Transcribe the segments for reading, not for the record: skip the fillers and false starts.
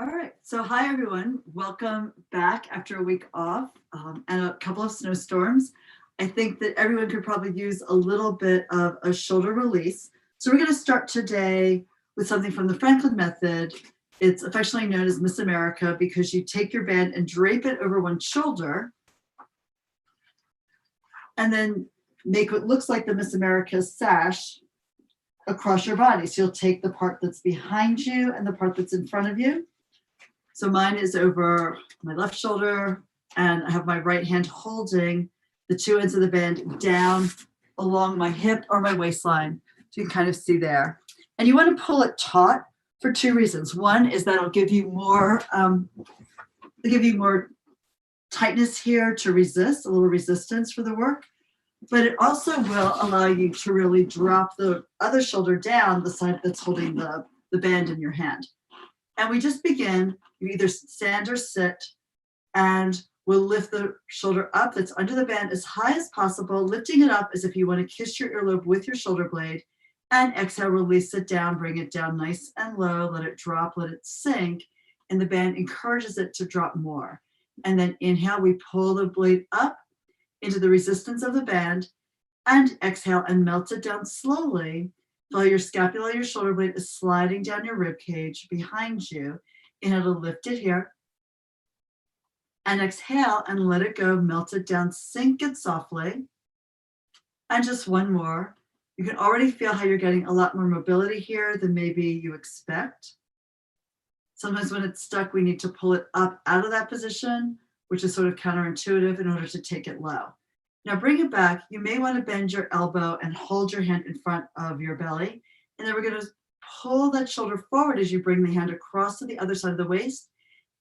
All right, so hi everyone. Welcome back after a week off and a couple of snowstorms. I think that everyone could probably use a little bit of a shoulder release. So we're going to start today with something from the Franklin method. It's affectionately known as Miss America because you take your band and drape it over one shoulder and then make what looks like the Miss America sash across your body. So you'll take the part that's behind you and the part that's in front of you. So mine is over my left shoulder, and I have my right hand holding the two ends of the band down along my hip or my waistline. So you can kind of see there. And you want to pull it taut for two reasons. One is that it'll give you more tightness here to resist, a little resistance for the work. But it also will allow you to really drop the other shoulder down, the side that's holding the band in your hand. And we just begin. You either stand or sit, and we'll lift the shoulder up that's under the band as high as possible, lifting it up as if you want to kiss your earlobe with your shoulder blade, and exhale, release it down, bring it down nice and low, let it drop, let it sink, and the band encourages it to drop more. And then inhale, we pull the blade up into the resistance of the band, and exhale and melt it down slowly. While your scapula, your shoulder blade is sliding down your rib cage behind you. Inhale to lift it here. And exhale and let it go, melt it down, sink it softly. And just one more. You can already feel how you're getting a lot more mobility here than maybe you expect. Sometimes when it's stuck, we need to pull it up out of that position, which is sort of counterintuitive in order to take it low. Now bring it back. You may want to bend your elbow and hold your hand in front of your belly. And then we're going to pull that shoulder forward as you bring the hand across to the other side of the waist,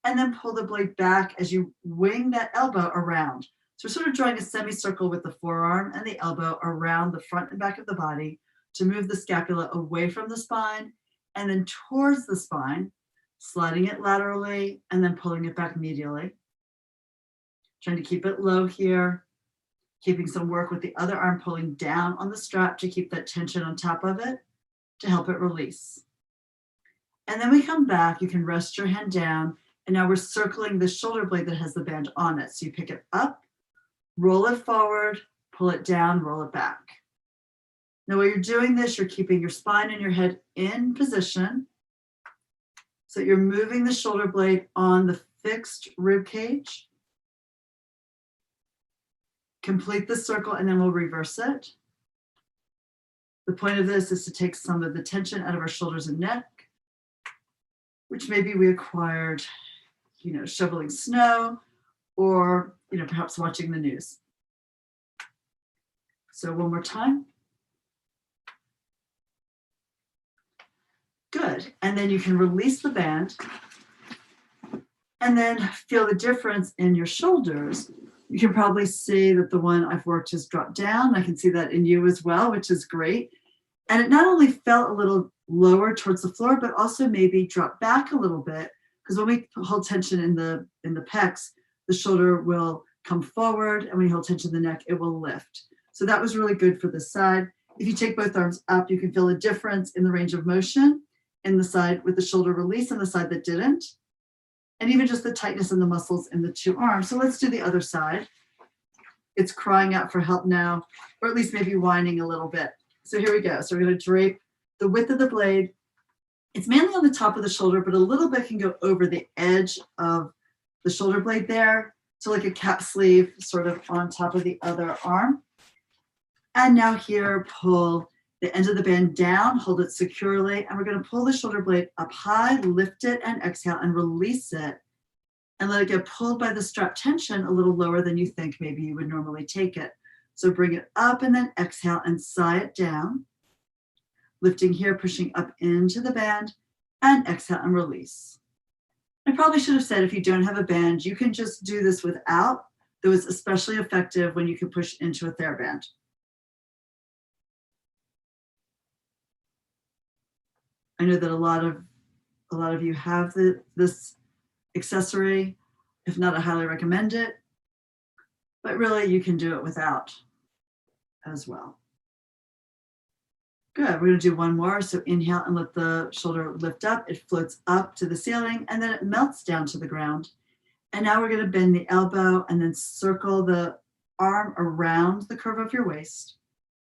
and then pull the blade back as you wing that elbow around. So we're sort of drawing a semicircle with the forearm and the elbow around the front and back of the body to move the scapula away from the spine and then towards the spine, sliding it laterally and then pulling it back medially. Trying to keep it low here. Keeping some work with the other arm pulling down on the strap to keep that tension on top of it to help it release. And then we come back, you can rest your hand down, and now we're circling the shoulder blade that has the band on it. So you pick it up, roll it forward, pull it down, roll it back. Now while you're doing this, you're keeping your spine and your head in position. So you're moving the shoulder blade on the fixed rib cage. Complete the circle and then we'll reverse it. The point of this is to take some of the tension out of our shoulders and neck, which maybe we acquired, shoveling snow or, perhaps watching the news. So one more time. Good. And then you can release the band and then feel the difference in your shoulders. You can probably see that the one I've worked has dropped down. I can see that in you as well, which is great. And it not only felt a little lower towards the floor, but also maybe dropped back a little bit, because when we hold tension in the pecs, the shoulder will come forward, and when you hold tension in the neck, it will lift. So that was really good for this side. If you take both arms up, you can feel a difference in the range of motion in the side with the shoulder release and the side that didn't. And even just the tightness in the muscles in the two arms. So let's do the other side. It's crying out for help now, or at least maybe whining a little bit. So here we go. So we're going to drape the width of the blade. It's mainly on the top of the shoulder, but a little bit can go over the edge of the shoulder blade there. So like a cap sleeve sort of on top of the other arm. And now here, pull the end of the band down, hold it securely, and we're going to pull the shoulder blade up high, lift it, and exhale, and release it, and let it get pulled by the strap tension a little lower than you think maybe you would normally take it. So bring it up and then exhale and sigh it down, lifting here, pushing up into the band, and exhale and release. I probably should have said if you don't have a band, you can just do this without, though it's especially effective when you can push into a TheraBand. I know that a lot of you have this accessory. If not, I highly recommend it. But really, you can do it without as well. Good. We're going to do one more. So inhale and let the shoulder lift up. It floats up to the ceiling and then it melts down to the ground. And now we're going to bend the elbow and then circle the arm around the curve of your waist.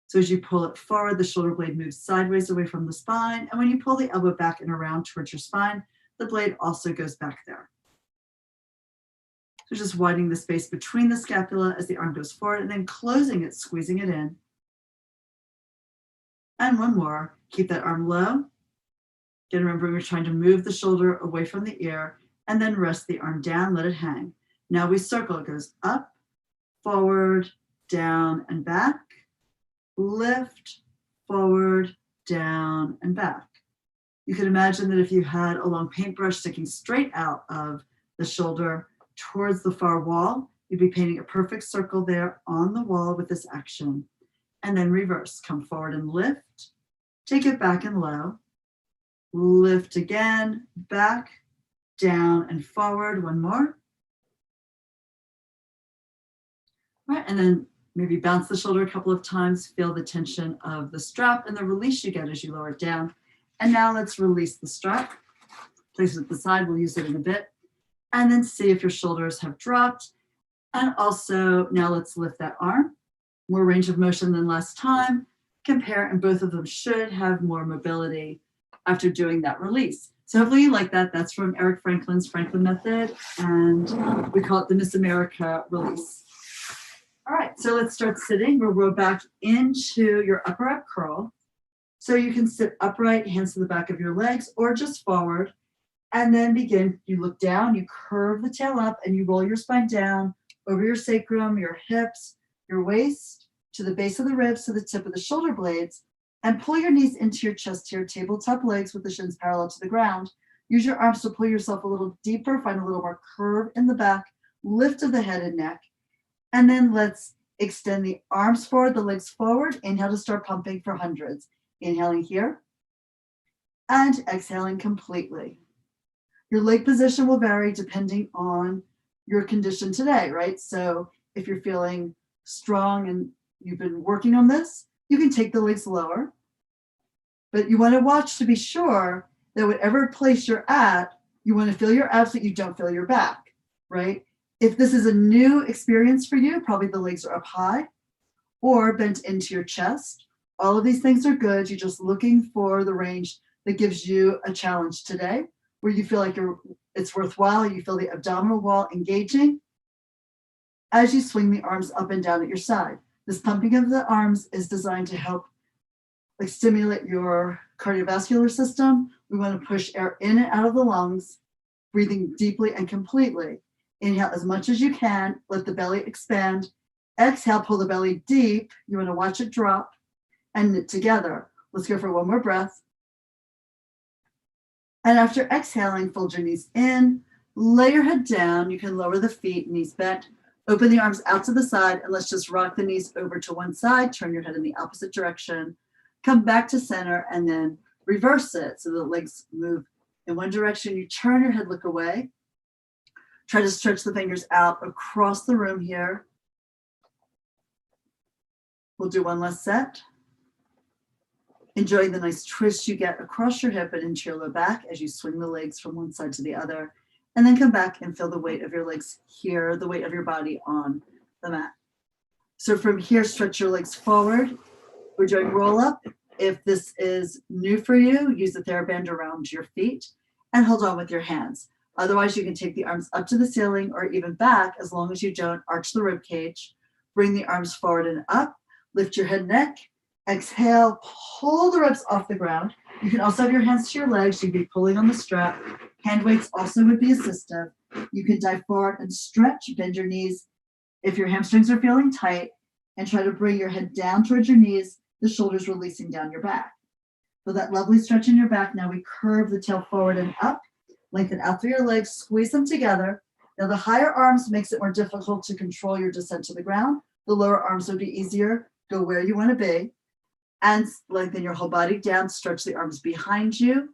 So as you pull it forward, the shoulder blade moves sideways away from the spine. And when you pull the elbow back and around towards your spine, the blade also goes back there. So just widening the space between the scapula as the arm goes forward and then closing it, squeezing it in. And one more. Keep that arm low. Again, remember we're trying to move the shoulder away from the ear and then rest the arm down, let it hang. Now we circle. It goes up, forward, down, and back. Lift, forward, down, and back. You can imagine that if you had a long paintbrush sticking straight out of the shoulder towards the far wall, you'd be painting a perfect circle there on the wall with this action. And then reverse. Come forward and lift. Take it back and low. Lift again, back, down, and forward. One more. All right, and then maybe bounce the shoulder a couple of times. Feel the tension of the strap and the release you get as you lower it down. And now let's release the strap. Place it at the side. We'll use it in a bit. And then see if your shoulders have dropped. And also, now let's lift that arm. More range of motion than last time. Compare, and both of them should have more mobility after doing that release. So hopefully you like that. That's from Eric Franklin's Franklin Method, and we call it the Miss America release. All right, so let's start sitting. We'll roll back into your upper up curl. So you can sit upright, hands to the back of your legs, or just forward, and then begin. You look down, you curve the tail up, and you roll your spine down over your sacrum, your hips, your waist, to the base of the ribs, to the tip of the shoulder blades, and pull your knees into your chest here, tabletop legs with the shins parallel to the ground. Use your arms to pull yourself a little deeper, find a little more curve in the back, lift of the head and neck. And then let's extend the arms forward, the legs forward. Inhale to start pumping for hundreds. Inhaling here and exhaling completely. Your leg position will vary depending on your condition today, right? So if you're feeling strong and you've been working on this, you can take the legs lower, but you want to watch to be sure that whatever place you're at, you want to feel your abs, but you don't feel your back, right? If this is a new experience for you, probably the legs are up high or bent into your chest. All of these things are good. You're just looking for the range that gives you a challenge today, where you feel like it's worthwhile. You feel the abdominal wall engaging as you swing the arms up and down at your side. This pumping of the arms is designed to help stimulate your cardiovascular system. We want to push air in and out of the lungs, breathing deeply and completely. Inhale as much as you can. Let the belly expand. Exhale, pull the belly deep. You want to watch it drop and knit together. Let's go for one more breath. And after exhaling, fold your knees in. Lay your head down. You can lower the feet, knees bent. Open the arms out to the side, and let's just rock the knees over to one side. Turn your head in the opposite direction. Come back to center, and then reverse it so the legs move in one direction. You turn your head, look away. Try to stretch the fingers out across the room here. We'll do one last set. Enjoying the nice twist you get across your hip and into your low back as you swing the legs from one side to the other. And then come back and feel the weight of your legs here, the weight of your body on the mat. So from here, stretch your legs forward. We're doing roll up. If this is new for you, use the TheraBand around your feet and hold on with your hands. Otherwise, you can take the arms up to the ceiling or even back, as long as you don't arch the rib cage. Bring the arms forward and up. Lift your head and neck. Exhale, pull the ribs off the ground. You can also have your hands to your legs. You'd be pulling on the strap. Hand weights also would be assistive. You can dive forward and stretch, bend your knees if your hamstrings are feeling tight, and try to bring your head down towards your knees, the shoulders releasing down your back. For that lovely stretch in your back, now we curve the tail forward and up, lengthen out through your legs, squeeze them together. Now the higher arms makes it more difficult to control your descent to the ground. The lower arms would be easier. Go where you want to be. And lengthen your whole body down, stretch the arms behind you.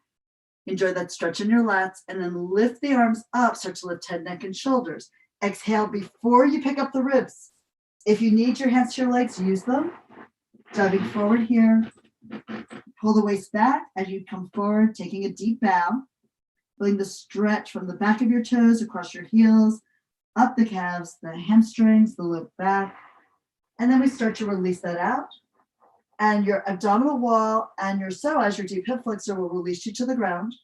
Enjoy that stretch in your lats, and then lift the arms up, start to lift head, neck, and shoulders. Exhale before you pick up the ribs. If you need your hands to your legs, use them. Diving forward here. Pull the waist back as you come forward, taking a deep bow, feeling the stretch from the back of your toes across your heels, up the calves, the hamstrings, the low back. And then we start to release that out. And your abdominal wall and your psoas, your deep hip flexor, will release you to the ground.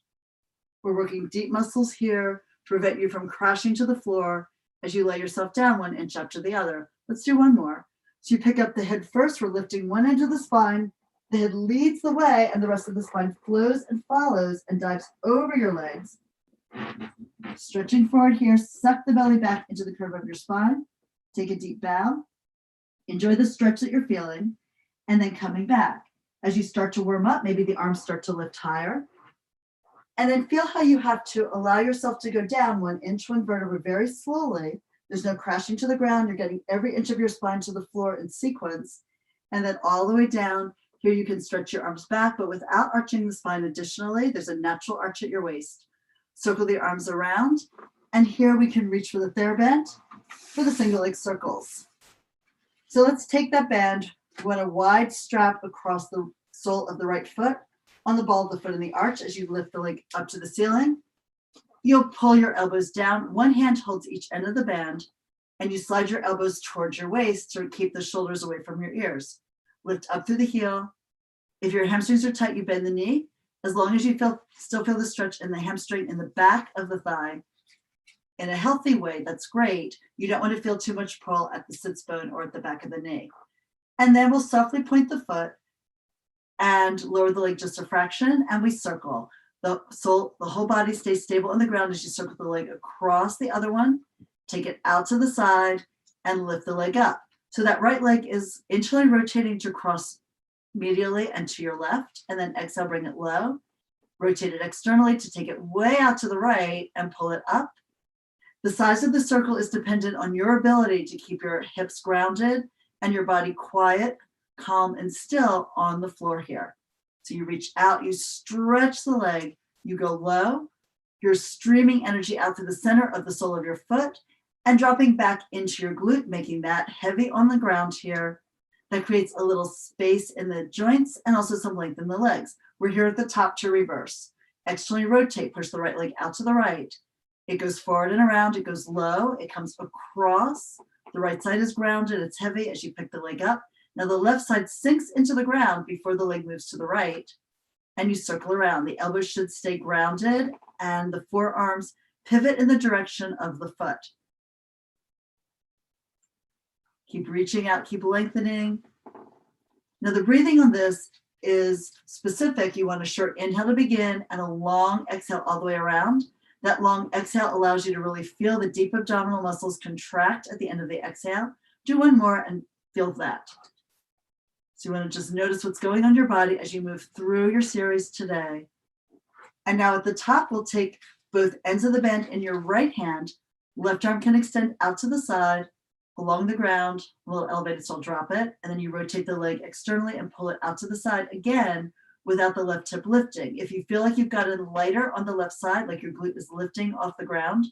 We're working deep muscles here to prevent you from crashing to the floor as you lay yourself down 1 inch after the other. Let's do one more. So you pick up the head first. We're lifting one end of the spine. The head leads the way and the rest of the spine flows and follows and dives over your legs. Stretching forward here, suck the belly back into the curve of your spine. Take a deep bow. Enjoy the stretch that you're feeling. And then coming back. As you start to warm up, maybe the arms start to lift higher. And then feel how you have to allow yourself to go down 1 inch, 1 vertebra very slowly. There's no crashing to the ground. You're getting every inch of your spine to the floor in sequence. And then all the way down. Here you can stretch your arms back, but without arching the spine additionally. There's a natural arch at your waist. Circle the arms around. And here we can reach for the TheraBand for the single leg circles. So let's take that band. We want a wide strap across the sole of the right foot on the ball of the foot in the arch as you lift the leg up to the ceiling. You'll pull your elbows down. One hand holds each end of the band, and you slide your elbows towards your waist to keep the shoulders away from your ears. Lift up through the heel. If your hamstrings are tight, you bend the knee. As long as you still feel the stretch in the hamstring in the back of the thigh. In a healthy way, that's great. You don't want to feel too much pull at the sits bone or at the back of the knee. And then we'll softly point the foot and lower the leg just a fraction, and we circle. The whole body stays stable on the ground as you circle the leg across the other one, take it out to the side, and lift the leg up. So that right leg is internally rotating to cross medially and to your left, and then exhale, bring it low. Rotate it externally to take it way out to the right and pull it up. The size of the circle is dependent on your ability to keep your hips grounded and your body quiet, calm, and still on the floor here. So you reach out, you stretch the leg, you go low, you're streaming energy out through the center of the sole of your foot and dropping back into your glute, making that heavy on the ground here. That creates a little space in the joints and also some length in the legs. We're here at the top to reverse. Externally rotate, push the right leg out to the right. It goes forward and around, it goes low, it comes across. The right side is grounded, it's heavy as you pick the leg up. Now the left side sinks into the ground before the leg moves to the right, and you circle around. The elbows should stay grounded, and the forearms pivot in the direction of the foot. Keep reaching out, keep lengthening. Now the breathing on this is specific. You want a short inhale to begin and a long exhale all the way around. That long exhale allows you to really feel the deep abdominal muscles contract at the end of the exhale. Do one more and feel that. So you want to just notice what's going on your body as you move through your series today. And now at the top, we'll take both ends of the band in your right hand. Left arm can extend out to the side, along the ground, a little elevated, so I'll drop it. And then you rotate the leg externally and pull it out to the side again without the left hip lifting. If you feel like you've got it lighter on the left side, like your glute is lifting off the ground,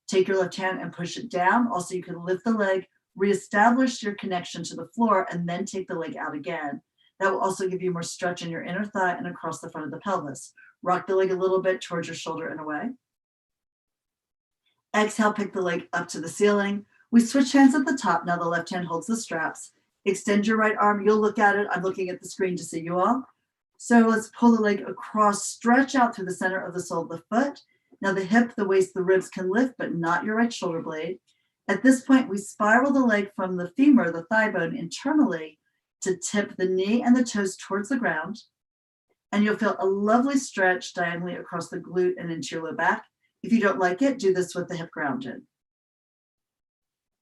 take your left hand and push it down. Also, you can lift the leg, reestablish your connection to the floor, and then take the leg out again. That will also give you more stretch in your inner thigh and across the front of the pelvis. Rock the leg a little bit towards your shoulder and away. Exhale, pick the leg up to the ceiling. We switch hands at the top. Now the left hand holds the straps. Extend your right arm. You'll look at it. I'm looking at the screen to see you all. So let's pull the leg across, stretch out through the center of the sole of the foot. Now the hip, the waist, the ribs can lift, but not your right shoulder blade. At this point, we spiral the leg from the femur, the thigh bone, internally to tip the knee and the toes towards the ground. And you'll feel a lovely stretch diagonally across the glute and into your low back. If you don't like it, do this with the hip grounded.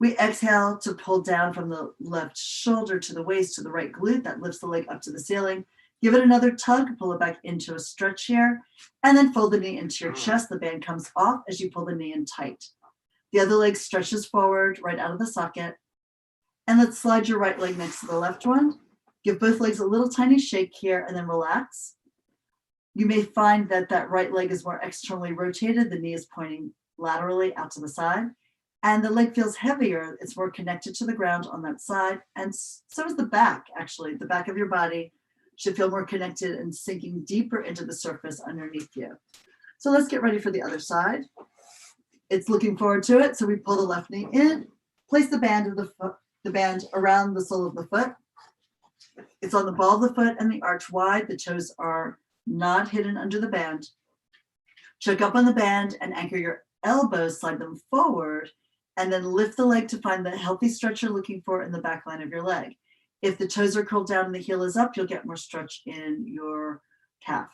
We exhale to pull down from the left shoulder to the waist to the right glute. That lifts the leg up to the ceiling. Give it another tug, pull it back into a stretch here, and then fold the knee into your chest. The band comes off as you pull the knee in tight. The other leg stretches forward right out of the socket. And let's slide your right leg next to the left one. Give both legs a little tiny shake here and then relax. You may find that that right leg is more externally rotated. The knee is pointing laterally out to the side. And the leg feels heavier. It's more connected to the ground on that side. And so is the back, actually, the back of your body. Should feel more connected and sinking deeper into the surface underneath you. So let's get ready for the other side. It's looking forward to it. So we pull the left knee in, place the band of the foot, the band around the sole of the foot. It's on the ball of the foot and the arch wide. The toes are not hidden under the band. Choke up on the band and anchor your elbows, slide them forward, and then lift the leg to find the healthy stretch you're looking for in the back line of your leg. If the toes are curled down and the heel is up, you'll get more stretch in your calf.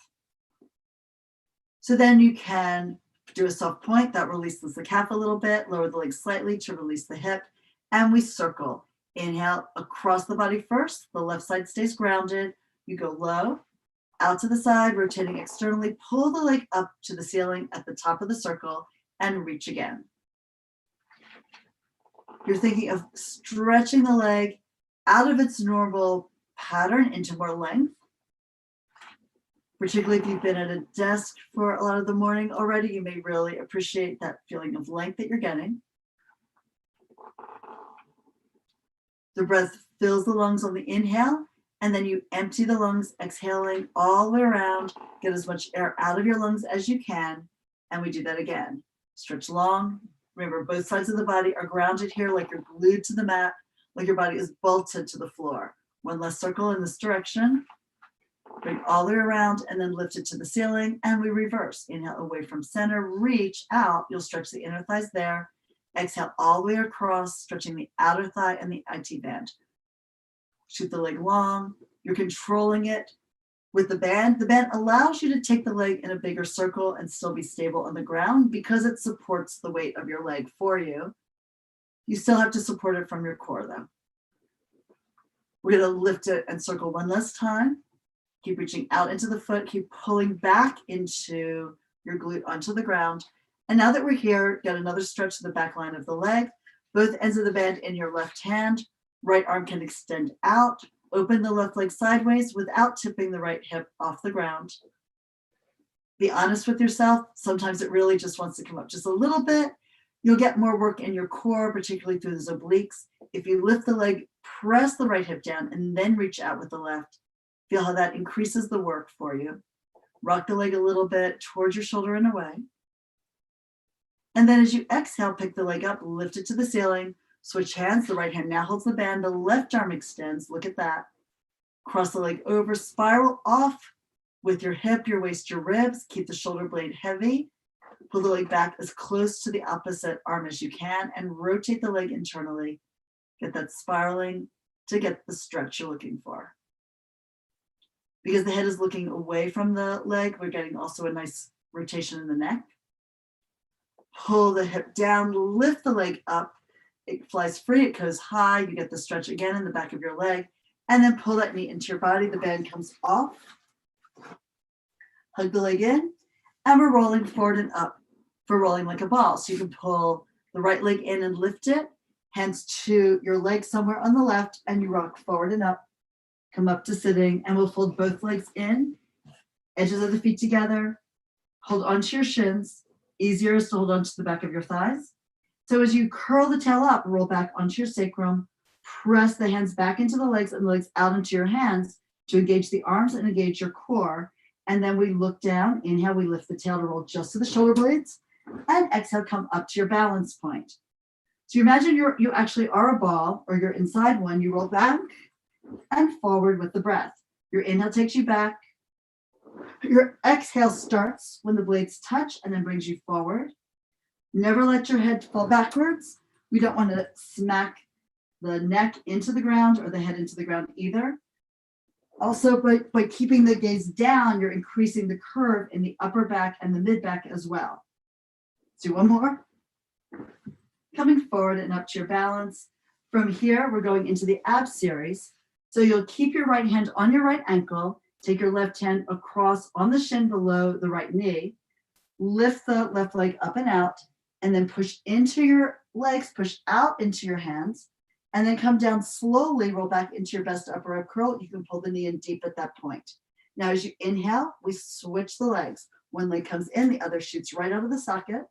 So then you can do a soft point that releases the calf a little bit, lower the leg slightly to release the hip, and we circle. Inhale across the body first, the left side stays grounded. You go low, out to the side, rotating externally, pull the leg up to the ceiling at the top of the circle and reach again. You're thinking of stretching the leg out of its normal pattern into more length, particularly if you've been at a desk for a lot of the morning already. You may really appreciate that feeling of length that you're getting. The breath fills the lungs on the inhale, and then you empty the lungs, exhaling all the way around. Get as much air out of your lungs as you can, and we do that again. Stretch long. Remember, both sides of the body are grounded here, like you're glued to the mat, like your body is bolted to the floor. One less circle in this direction. Bring all the way around and then lift it to the ceiling, and we reverse. Inhale away from center, reach out. You'll stretch the inner thighs there. Exhale all the way across, stretching the outer thigh and the IT band. Shoot the leg long. You're controlling it with the band. The band allows you to take the leg in a bigger circle and still be stable on the ground because it supports the weight of your leg for you. You still have to support it from your core though. We're going to lift it and circle one last time. Keep reaching out into the foot. Keep pulling back into your glute onto the ground. And now that we're here, get another stretch to the back line of the leg. Both ends of the band in your left hand. Right arm can extend out. Open the left leg sideways without tipping the right hip off the ground. Be honest with yourself. Sometimes it really just wants to come up just a little bit. You'll get more work in your core, particularly through the obliques. If you lift the leg, press the right hip down, and then reach out with the left. Feel how that increases the work for you. Rock the leg a little bit towards your shoulder and away. And then as you exhale, pick the leg up, lift it to the ceiling, switch hands. The right hand now holds the band, the left arm extends. Look at that. Cross the leg over, spiral off with your hip, your waist, your ribs. Keep the shoulder blade heavy. Pull the leg back as close to the opposite arm as you can and rotate the leg internally. Get that spiraling to get the stretch you're looking for. Because the head is looking away from the leg, we're getting also a nice rotation in the neck. Pull the hip down, lift the leg up. It flies free, it goes high. You get the stretch again in the back of your leg. And then pull that knee into your body. The band comes off. Hug the leg in. And we're rolling forward and up for rolling like a ball. So you can pull the right leg in and lift it. Hands to your leg somewhere on the left. And you rock forward and up. Come up to sitting. And we'll fold both legs in. Edges of the feet together. Hold onto your shins. Easier is to hold onto the back of your thighs. So as you curl the tail up, roll back onto your sacrum, press the hands back into the legs and the legs out into your hands to engage the arms and engage your core. And then we look down, inhale, we lift the tail to roll just to the shoulder blades, and exhale, come up to your balance point. So you imagine you actually are a ball, or you're inside one. You roll back and forward with the breath. Your inhale takes you back. Your exhale starts when the blades touch and then brings you forward. Never let your head fall backwards. We don't want to smack the neck into the ground or the head into the ground either. Also, by keeping the gaze down, you're increasing the curve in the upper back and the mid back as well. Let's do one more. Coming forward and up to your balance. From here, we're going into the ab series. So you'll keep your right hand on your right ankle. Take your left hand across on the shin below the right knee. Lift the left leg up and out, and then push into your legs, push out into your hands, and then come down slowly, roll back into your best upper ab curl. You can pull the knee in deep at that point. Now, as you inhale, we switch the legs. One leg comes in, the other shoots right out of the socket.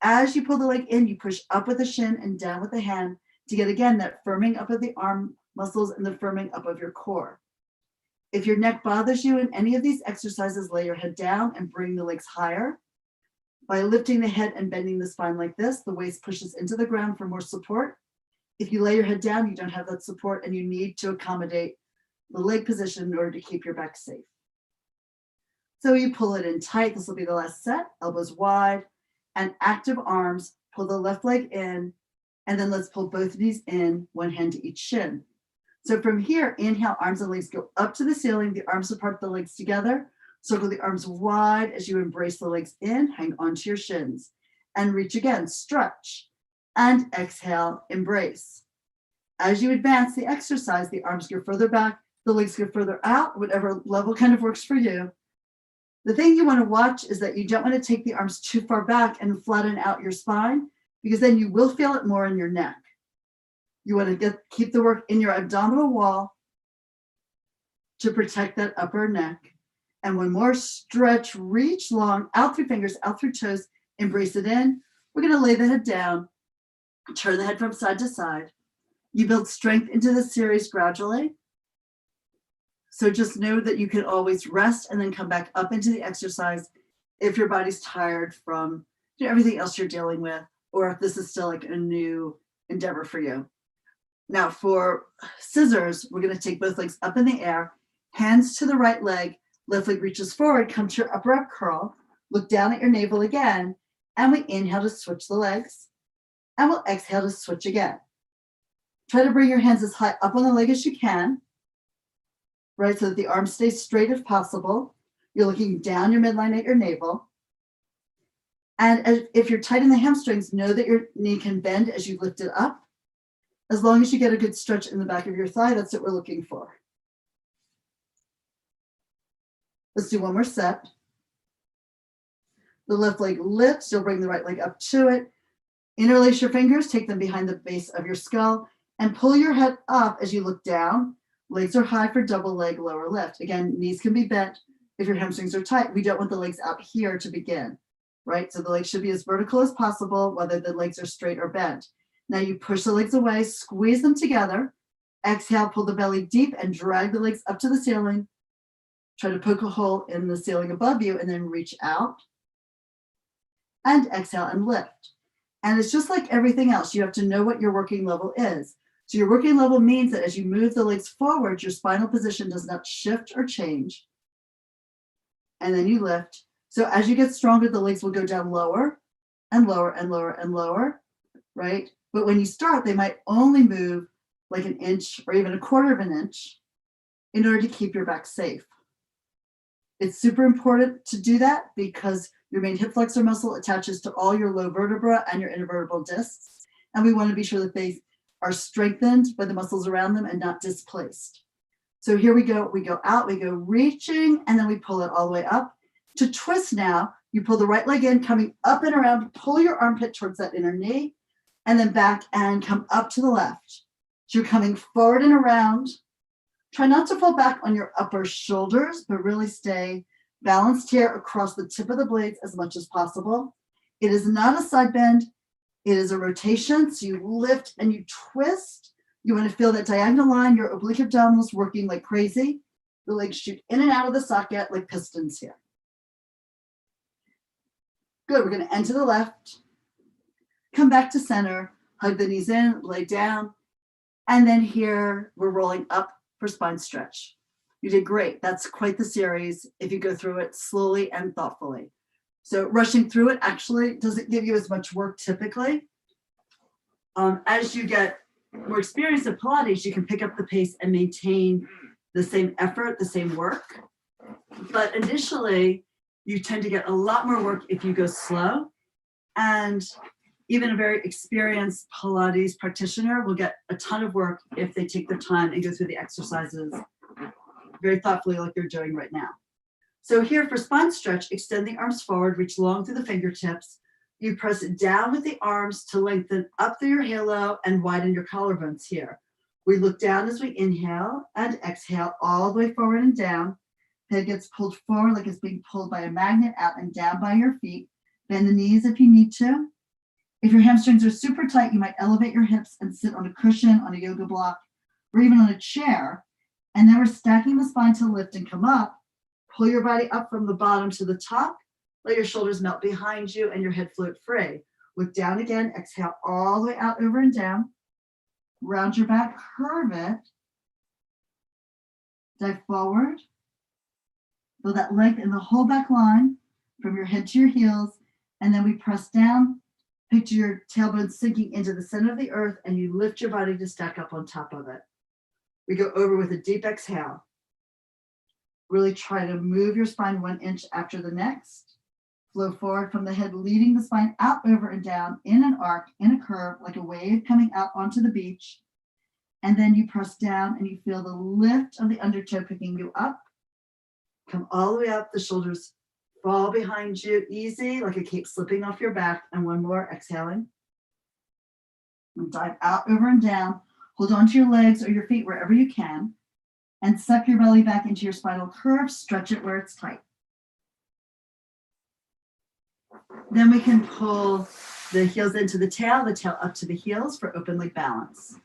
As you pull the leg in, you push up with the shin and down with the hand to get, again, that firming up of the arm muscles and the firming up of your core. If your neck bothers you in any of these exercises, lay your head down and bring the legs higher. By lifting the head and bending the spine like this, the waist pushes into the ground for more support. If you lay your head down, you don't have that support and you need to accommodate the leg position in order to keep your back safe. So you pull it in tight. This will be the last set, elbows wide and active arms. Pull the left leg in, and then let's pull both knees in, one hand to each shin. So from here, inhale, arms and legs go up to the ceiling, the arms apart, the legs together. Circle the arms wide as you embrace the legs in, hang onto your shins. And reach again, stretch. And exhale, embrace. As you advance the exercise, the arms go further back, the legs go further out, whatever level kind of works for you. The thing you want to watch is that you don't want to take the arms too far back and flatten out your spine, because then you will feel it more in your neck. You want to keep the work in your abdominal wall to protect that upper neck. And one more, stretch, reach long, out through fingers, out through toes, embrace it in. We're going to lay the head down, turn the head from side to side. You build strength into this series gradually. So just know that you can always rest and then come back up into the exercise if your body's tired from everything else you're dealing with, or if this is still like a new endeavor for you. Now for scissors, we're going to take both legs up in the air, hands to the right leg, left leg reaches forward, come to your upper up curl, look down at your navel again, and we inhale to switch the legs, and we'll exhale to switch again. Try to bring your hands as high up on the leg as you can, right, so that the arms stay straight if possible. You're looking down your midline at your navel. And if you're tight in the hamstrings, know that your knee can bend as you lift it up. As long as you get a good stretch in the back of your thigh, that's what we're looking for. Let's do one more set. The left leg lifts, you'll bring the right leg up to it. Interlace your fingers, take them behind the base of your skull, and pull your head up as you look down. Legs are high for double leg lower lift. Again, knees can be bent if your hamstrings are tight. We don't want the legs out here to begin, right? So the legs should be as vertical as possible, whether the legs are straight or bent. Now you push the legs away, squeeze them together. Exhale, pull the belly deep and drag the legs up to the ceiling. Try to poke a hole in the ceiling above you and then reach out. And exhale and lift. And it's just like everything else. You have to know what your working level is. So your working level means that as you move the legs forward, your spinal position does not shift or change. And then you lift. So as you get stronger, the legs will go down lower and lower and lower and lower, right? But when you start, they might only move like an inch or even a quarter of an inch in order to keep your back safe. It's super important to do that because your main hip flexor muscle attaches to all your low vertebra and your intervertebral discs. And we want to be sure that they are strengthened by the muscles around them and not displaced. So here we go out, we go reaching, and then we pull it all the way up. To twist now, you pull the right leg in, coming up and around, pull your armpit towards that inner knee, and then back and come up to the left. So you're coming forward and around. Try not to fall back on your upper shoulders, but really stay balanced here across the tip of the blades as much as possible. It is not a side bend. It is a rotation. So you lift and you twist. You want to feel that diagonal line, your oblique abdominals working like crazy. The legs shoot in and out of the socket like pistons here. Good. We're going to end to the left. Come back to center. Hug the knees in, lay down. And then here we're rolling up for spine stretch. You did great. That's quite the series if you go through it slowly and thoughtfully. So rushing through it actually doesn't give you as much work typically. As you get more experience at Pilates, you can pick up the pace and maintain the same effort, the same work. But initially, you tend to get a lot more work if you go slow. And even a very experienced Pilates practitioner will get a ton of work if they take their time and go through the exercises very thoughtfully like you're doing right now. So here for spine stretch, extend the arms forward, reach long through the fingertips. You press it down with the arms to lengthen up through your halo and widen your collarbones here. We look down as we inhale and exhale all the way forward and down. Head gets pulled forward like it's being pulled by a magnet out and down by your feet. Bend the knees if you need to. If your hamstrings are super tight, you might elevate your hips and sit on a cushion, on a yoga block, or even on a chair, And then we're stacking the spine to lift and come up. Pull your body up from the bottom to the top. Let your shoulders melt behind you and your head float free. Look down again. Exhale all the way out, over and down. Round your back, curve it. Dive forward. Feel that length in the whole back line from your head to your heels. And then we press down. Picture your tailbone sinking into the center of the earth, and you lift your body to stack up on top of it. We go over with a deep exhale. Really try to move your spine 1 inch after the next. Flow forward from the head, leading the spine out, over and down in an arc, in a curve, like a wave coming out onto the beach. And then you press down and you feel the lift of the undertoe picking you up. Come all the way up, the shoulders fall behind you, easy, like a cape slipping off your back. And one more, exhaling. And dive out, over and down. Hold on to your legs or your feet wherever you can. And suck your belly back into your spinal curve. Stretch it where it's tight. Then we can pull the heels into the tail up to the heels for open leg balance.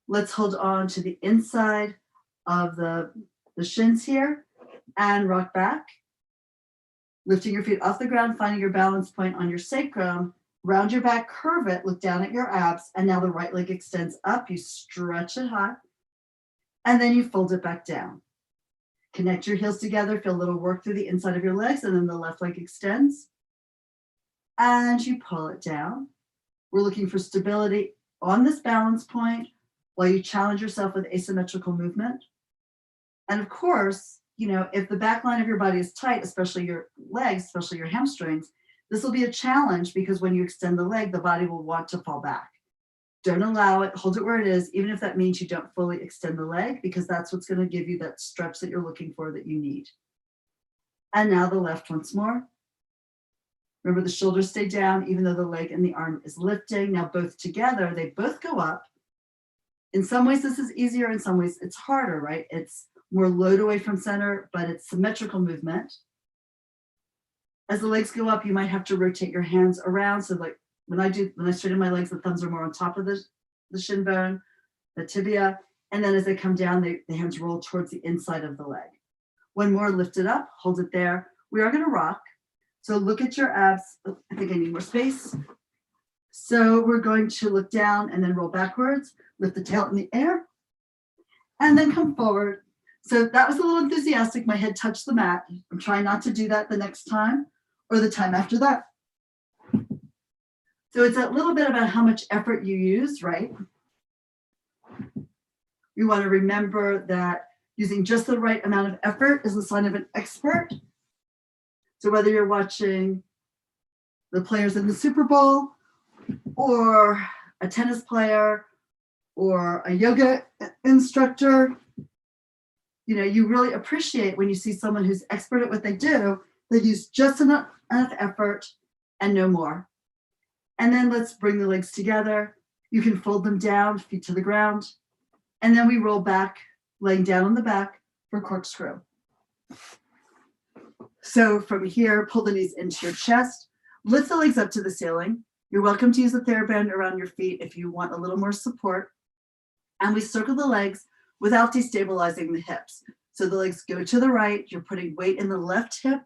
Let's hold on to the inside of the shins here and rock back. Lifting your feet off the ground, finding your balance point on your sacrum. Round your back, curve it, look down at your abs, and now the right leg extends up. You stretch it high, and then you fold it back down. Connect your heels together, feel a little work through the inside of your legs, and then the left leg extends. And you pull it down. We're looking for stability on this balance point while you challenge yourself with asymmetrical movement. And of course, if the back line of your body is tight, especially your legs, especially your hamstrings, this will be a challenge because when you extend the leg, the body will want to fall back. Don't allow it, hold it where it is, even if that means you don't fully extend the leg, because that's what's going to give you that stretch that you're looking for, that you need. And now the left once more. Remember, the shoulders stay down, even though the leg and the arm is lifting. Now both together, they both go up. In some ways, this is easier. In some ways, it's harder, right? It's more load away from center, but it's symmetrical movement. As the legs go up, you might have to rotate your hands around. So like when I straighten my legs, the thumbs are more on top of the shin bone, the tibia. And then as they come down, the hands roll towards the inside of the leg. One more, lift it up, hold it there. We are going to rock. So look at your abs. Oh, I think I need more space. So we're going to look down and then roll backwards, lift the tail in the air, and then come forward. So that was a little enthusiastic. My head touched the mat. I'm trying not to do that the next time or the time after that. So it's a little bit about how much effort you use, right? You want to remember that using just the right amount of effort is the sign of an expert. So whether you're watching the players in the Super Bowl or a tennis player or a yoga instructor, you really appreciate when you see someone who's expert at what they do. They use just enough effort and no more. And then let's bring the legs together. You can fold them down, feet to the ground. And then we roll back, laying down on the back for corkscrew. So from here, pull the knees into your chest, lift the legs up to the ceiling. You're welcome to use a TheraBand around your feet if you want a little more support. And we circle the legs without destabilizing the hips. So the legs go to the right, you're putting weight in the left hip,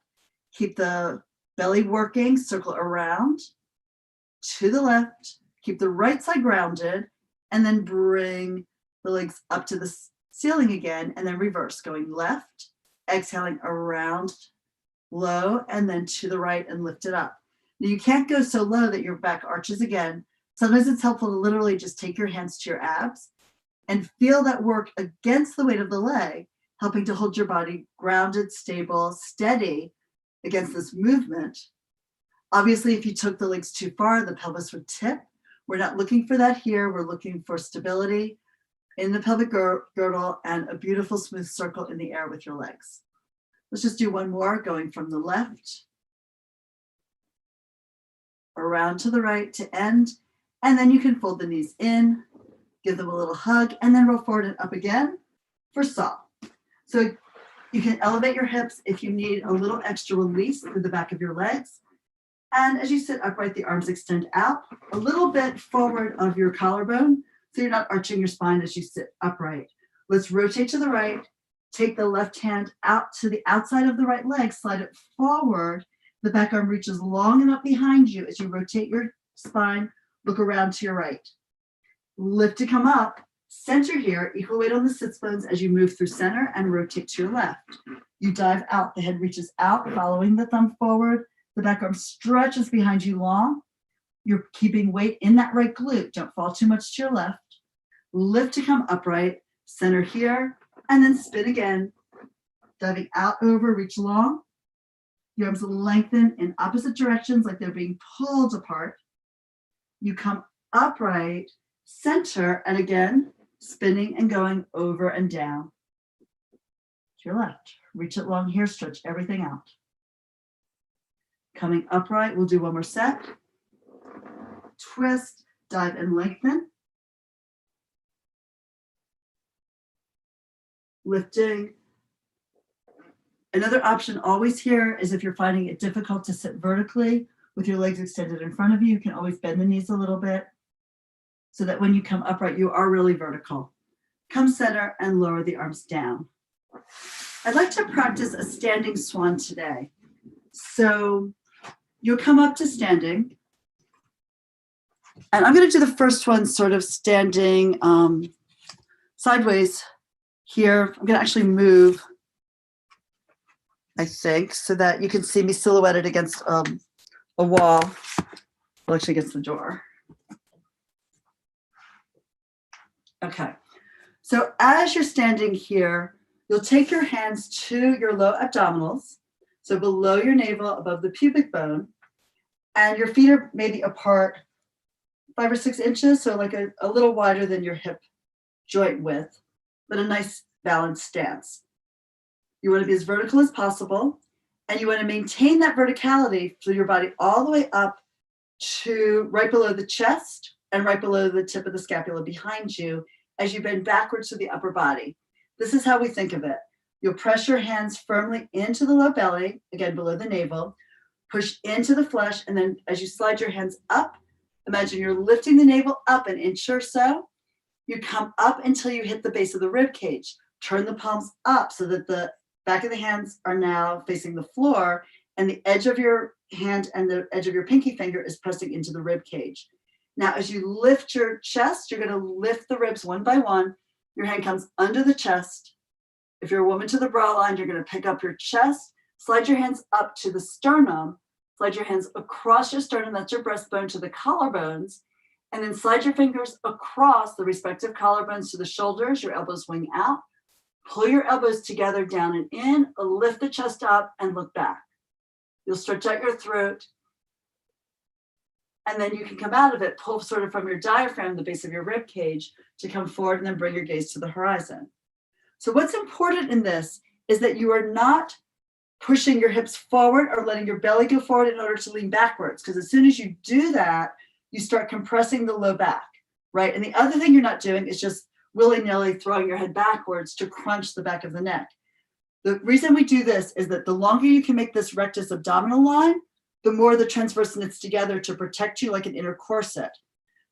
keep the belly working, circle around to the left, keep the right side grounded, and then bring the legs up to the ceiling again, and then reverse, going left, exhaling around low, and then to the right and lift it up. Now you can't go so low that your back arches again. Sometimes it's helpful to literally just take your hands to your abs and feel that work against the weight of the leg, helping to hold your body grounded, stable, steady against this movement. Obviously, if you took the legs too far, the pelvis would tip. We're not looking for that here. We're looking for stability in the pelvic girdle and a beautiful smooth circle in the air with your legs. Let's just do one more, going from the left around to the right to end. And then you can fold the knees in, give them a little hug, and then roll forward and up again for saw. So you can elevate your hips if you need a little extra release through the back of your legs. And as you sit upright, the arms extend out a little bit forward of your collarbone, so you're not arching your spine as you sit upright. Let's rotate to the right. Take the left hand out to the outside of the right leg, slide it forward. The back arm reaches long enough behind you as you rotate your spine, look around to your right. Lift to come up, center here, equal weight on the sits bones as you move through center and rotate to your left. You dive out, the head reaches out, following the thumb forward. The back arm stretches behind you long. You're keeping weight in that right glute. Don't fall too much to your left. Lift to come upright, center here, and then spin again. Diving out over, reach long. Your arms lengthen in opposite directions like they're being pulled apart. You come upright, center, and again, spinning and going over and down. To your left. Reach it long here, stretch everything out. Coming upright, we'll do one more set. Twist, dive, and lengthen. Lifting. Another option always here is if you're finding it difficult to sit vertically with your legs extended in front of you, you can always bend the knees a little bit so that when you come upright, you are really vertical. Come center and lower the arms down. I'd like to practice a standing swan today. So you'll come up to standing. And I'm going to do the first one sort of standing sideways here. I'm going to actually move, I think, so that you can see me silhouetted against a wall, well, actually against the door. Okay, so as you're standing here, you'll take your hands to your low abdominals, so below your navel, above the pubic bone, and your feet are maybe apart 5 or 6 inches, so like a little wider than your hip joint width, but a nice balanced stance. You want to be as vertical as possible, and you want to maintain that verticality through your body all the way up to right below the chest and right below the tip of the scapula behind you as you bend backwards to the upper body. This is how we think of it. You'll press your hands firmly into the low belly, again below the navel, push into the flesh, and then as you slide your hands up, imagine you're lifting the navel up an inch or so. You come up until you hit the base of the rib cage. Turn the palms up so that the back of the hands are now facing the floor, and the edge of your hand and the edge of your pinky finger is pressing into the rib cage. Now, as you lift your chest, you're going to lift the ribs one by one. Your hand comes under the chest. If you're a woman to the bra line, you're going to pick up your chest, slide your hands up to the sternum, slide your hands across your sternum, that's your breastbone, to the collarbones, and then slide your fingers across the respective collarbones to the shoulders, your elbows wing out. Pull your elbows together, down and in, lift the chest up and look back. You'll stretch out your throat, and then you can come out of it, pull sort of from your diaphragm, the base of your rib cage, to come forward and then bring your gaze to the horizon. So what's important in this is that you are not pushing your hips forward or letting your belly go forward in order to lean backwards, because as soon as you do that, you start compressing the low back, right? And the other thing you're not doing is just willy-nilly throwing your head backwards to crunch the back of the neck. The reason we do this is that the longer you can make this rectus abdominal line, the more the transverse knits together to protect you like an inner corset.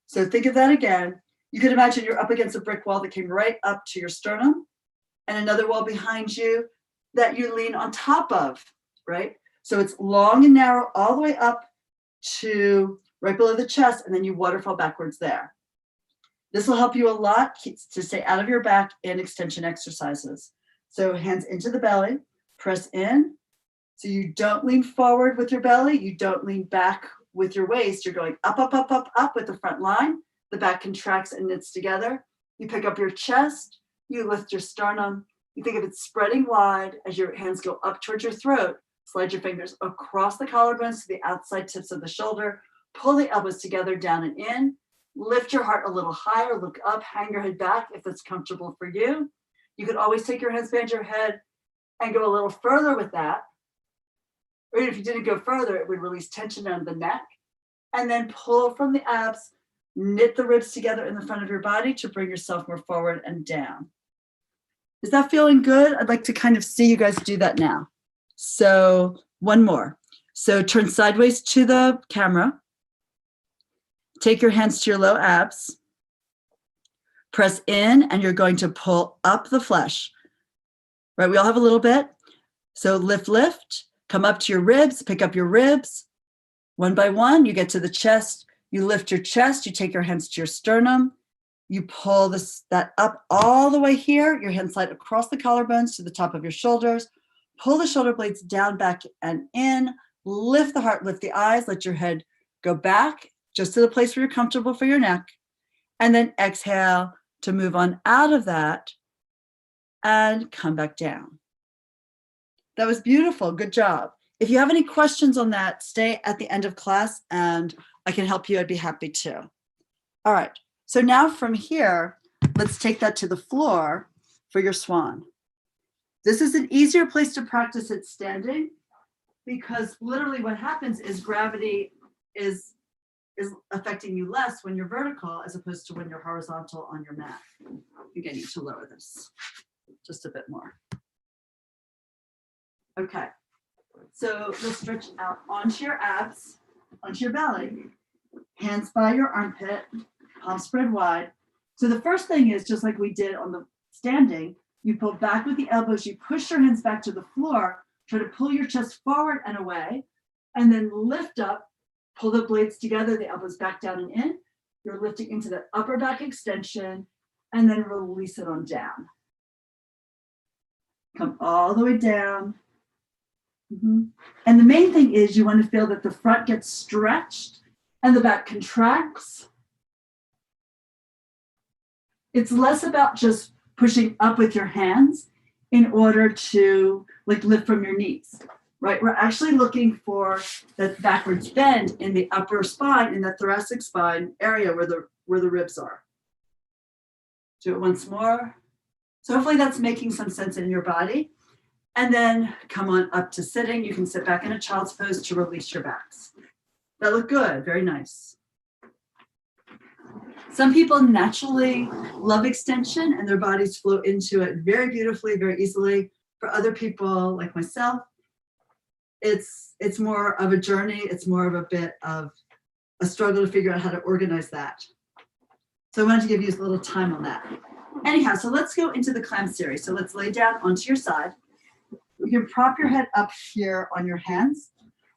So think of that again. You could imagine you're up against a brick wall that came right up to your sternum, and another wall behind you that you lean on top of, right? So it's long and narrow all the way up to right below the chest, and then you waterfall backwards there. This will help you a lot to stay out of your back in extension exercises. So hands into the belly, press in. So you don't lean forward with your belly, you don't lean back with your waist. You're going up, up, up, up, up with the front line. The back contracts and knits together. You pick up your chest, you lift your sternum. You think of it spreading wide as your hands go up towards your throat. Slide your fingers across the collarbones to the outside tips of the shoulder. Pull the elbows together, down and in. Lift your heart a little higher, look up, hang your head back if it's comfortable for you. You could always take your hands behind your head and go a little further with that. Or if you didn't go further, it would release tension down the neck. And then pull from the abs, knit the ribs together in the front of your body to bring yourself more forward and down. Is that feeling good? I'd like to kind of see you guys do that now. So one more. So turn sideways to the camera. Take your hands to your low abs. Press in and you're going to pull up the flesh. Right, we all have a little bit. So lift, lift, come up to your ribs, pick up your ribs. One by one, you get to the chest. You lift your chest, you take your hands to your sternum. You pull that up all the way here. Your hands slide across the collarbones to the top of your shoulders. Pull the shoulder blades down, back, and in. Lift the heart, lift the eyes. Let your head go back just to the place where you're comfortable for your neck. And then exhale to move on out of that and come back down. That was beautiful. Good job. If you have any questions on that, stay at the end of class and I can help you. I'd be happy to. All right. So now from here, let's take that to the floor for your swan. This is an easier place to practice it standing because literally what happens is gravity is affecting you less when you're vertical as opposed to when you're horizontal on your mat. Again, you need to lower this just a bit more. Okay, so let's stretch out onto your abs, onto your belly, hands by your armpit, palms spread wide. So the first thing is just like we did on the standing, you pull back with the elbows, you push your hands back to the floor, try to pull your chest forward and away, and then lift up, pull the blades together, the elbows back down and in. You're lifting into the upper back extension, and then release it on down. Come all the way down. And the main thing is you want to feel that the front gets stretched and the back contracts. It's less about just pushing up with your hands in order to like lift from your knees, right? We're actually looking for that backwards bend in the upper spine, in the thoracic spine area where the ribs are. Do it once more. So hopefully that's making some sense in your body. And then come on up to sitting. You can sit back in a child's pose to release your backs. That looked good, very nice. Some people naturally love extension and their bodies flow into it very beautifully, very easily. For other people like myself, it's more of a journey. It's more of a bit of a struggle to figure out how to organize that. So I wanted to give you a little time on that. Anyhow, so let's go into the clam series. So let's lay down onto your side. You can prop your head up here on your hands.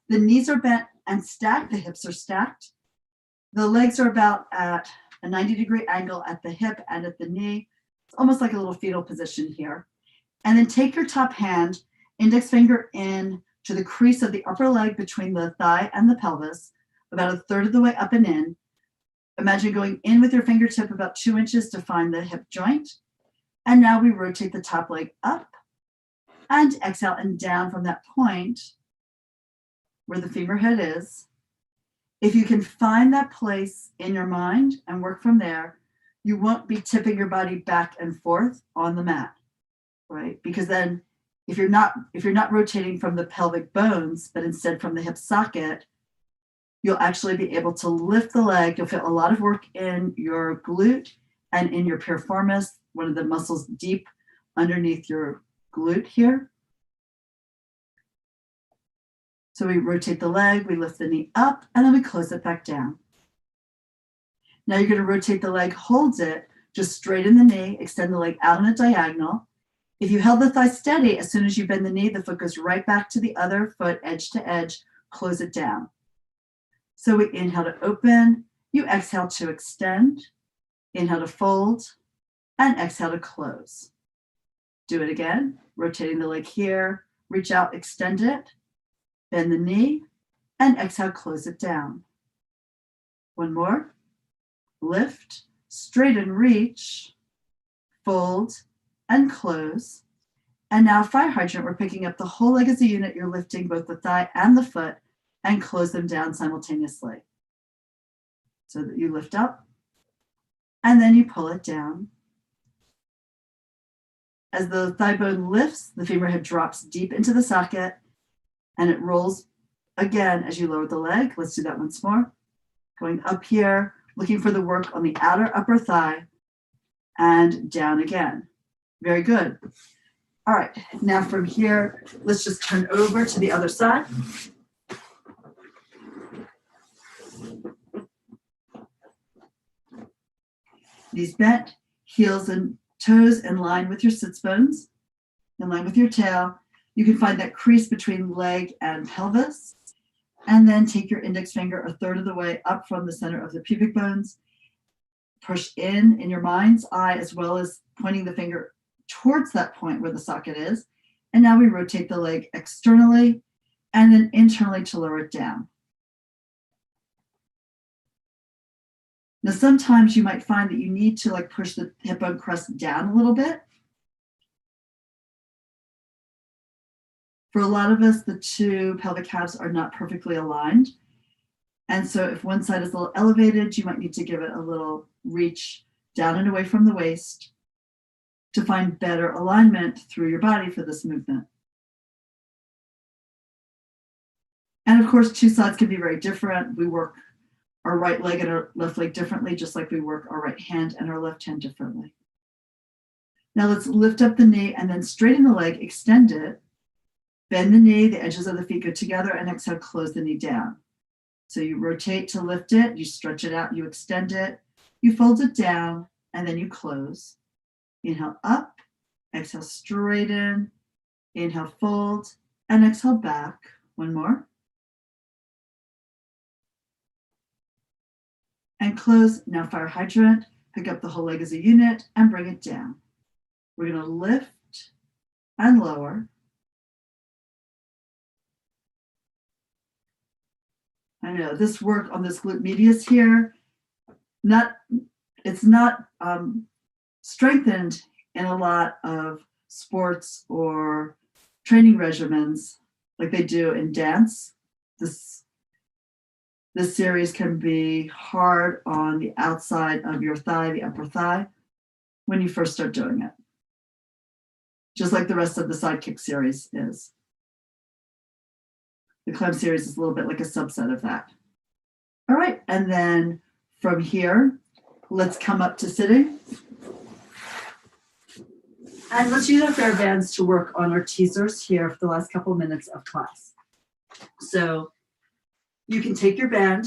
The knees are bent and stacked. The hips are stacked. The legs are about at a 90-degree angle at the hip and at the knee. It's almost like a little fetal position here. And then take your top hand, index finger in to the crease of the upper leg between the thigh and the pelvis, about a third of the way up and in. Imagine going in with your fingertip about 2 inches to find the hip joint. And now we rotate the top leg up and exhale and down from that point where the femur head is. If you can find that place in your mind and work from there, you won't be tipping your body back and forth on the mat, right? Because then if you're not rotating from the pelvic bones, but instead from the hip socket, you'll actually be able to lift the leg. You'll feel a lot of work in your glute and in your piriformis, one of the muscles deep underneath your glute here. So we rotate the leg, we lift the knee up, and then we close it back down. Now you're going to rotate the leg, hold it, just straighten the knee, extend the leg out on a diagonal. If you held the thigh steady, as soon as you bend the knee, the foot goes right back to the other foot, edge to edge, close it down. So we inhale to open, you exhale to extend, inhale to fold, and exhale to close. Do it again, rotating the leg here, reach out, extend it, bend the knee, and exhale, close it down. One more, lift, straighten, reach, fold, and close. And now fire hydrant, we're picking up the whole leg as a unit. You're lifting both the thigh and the foot and close them down simultaneously. So that you lift up and then you pull it down. As the thigh bone lifts, the femur head drops deep into the socket and it rolls again as you lower the leg. Let's do that once more. Going up here, looking for the work on the outer upper thigh and down again. Very good. All right, now from here, let's just turn over to the other side. Knees bent, heels and toes in line with your sits bones, in line with your tail. You can find that crease between leg and pelvis. And then take your index finger a third of the way up from the center of the pubic bones. Push in your mind's eye, as well as pointing the finger towards that point where the socket is. And now we rotate the leg externally and then internally to lower it down. Now, sometimes you might find that you need to push the hip bone crest down a little bit. For a lot of us, the two pelvic halves are not perfectly aligned. And so if one side is a little elevated, you might need to give it a little reach down and away from the waist to find better alignment through your body for this movement. And of course, two sides can be very different. We work our right leg and our left leg differently, just like we work our right hand and our left hand differently. Now let's lift up the knee and then straighten the leg, extend it, bend the knee, the edges of the feet go together, and exhale, close the knee down. So you rotate to lift it, you stretch it out, you extend it, you fold it down, and then you close. Inhale up, exhale, straighten, inhale, fold, and exhale back. One more. And close. Now fire hydrant, pick up the whole leg as a unit and bring it down. We're going to lift and lower. I know this work on this glute medius here, it's not strengthened in a lot of sports or training regimens like they do in dance. This series can be hard on the outside of your thigh, the upper thigh, when you first start doing it. Just like the rest of the side kick series is. The climb series is a little bit like a subset of that. All right, and then from here, let's come up to sitting. And let's use our fair bands to work on our teasers here for the last couple minutes of class. So you can take your band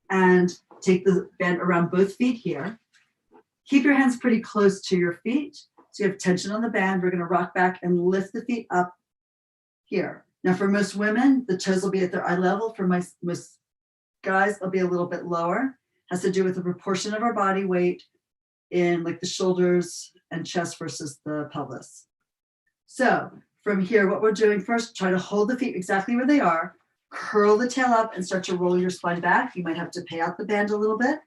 and take the band around both feet here. Keep your hands pretty close to your feet. So you have tension on the band. We're going to rock back and lift the feet up here. Now, for most women, the toes will be at their eye level. For most guys, they'll be a little bit lower. Has to do with the proportion of our body weight in like the shoulders and chest versus the pelvis. So from here, what we're doing first, try to hold the feet exactly where they are. Curl the tail up and start to roll your spine back. You might have to pay out the band a little bit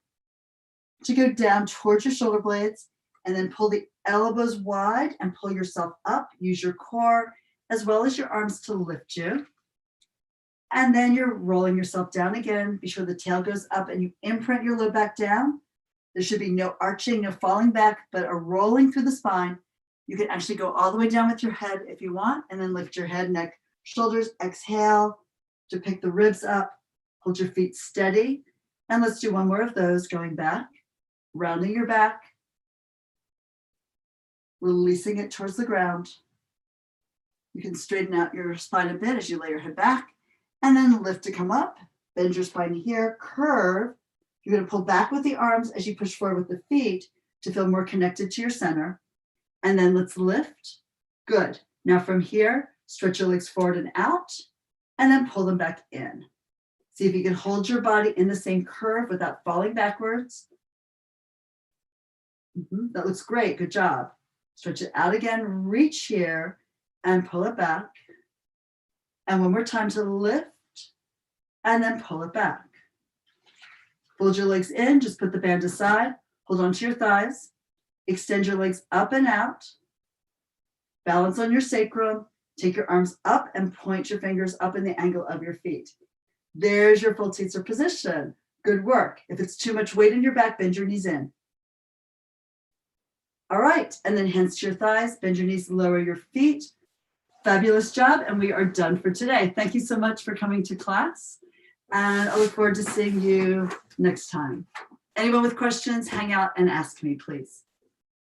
to go down towards your shoulder blades, and then pull the elbows wide and pull yourself up. Use your core as well as your arms to lift you. And then you're rolling yourself down again. Be sure the tail goes up and you imprint your low back down. There should be no arching, no falling back, but a rolling through the spine. You can actually go all the way down with your head if you want, and then lift your head, neck, shoulders. Exhale to pick the ribs up. Hold your feet steady. And let's do one more of those, going back, rounding your back, releasing it towards the ground. You can straighten out your spine a bit as you lay your head back, and then lift to come up. Bend your spine here, curve. You're going to pull back with the arms as you push forward with the feet to feel more connected to your center. And then let's lift. Good. Now from here, stretch your legs forward and out, and then pull them back in. See if you can hold your body in the same curve without falling backwards. That looks great. Good job. Stretch it out again, reach here, and pull it back. And one more time to lift, and then pull it back. Fold your legs in, just put the band aside, hold on to your thighs, extend your legs up and out, balance on your sacrum, take your arms up and point your fingers up in the angle of your feet. There's your full teaser position. Good work. If it's too much weight in your back, bend your knees in. All right, and then hands to your thighs, bend your knees, lower your feet. Fabulous job, and we are done for today. Thank you so much for coming to class, and I look forward to seeing you next time. Anyone with questions, hang out and ask me, please.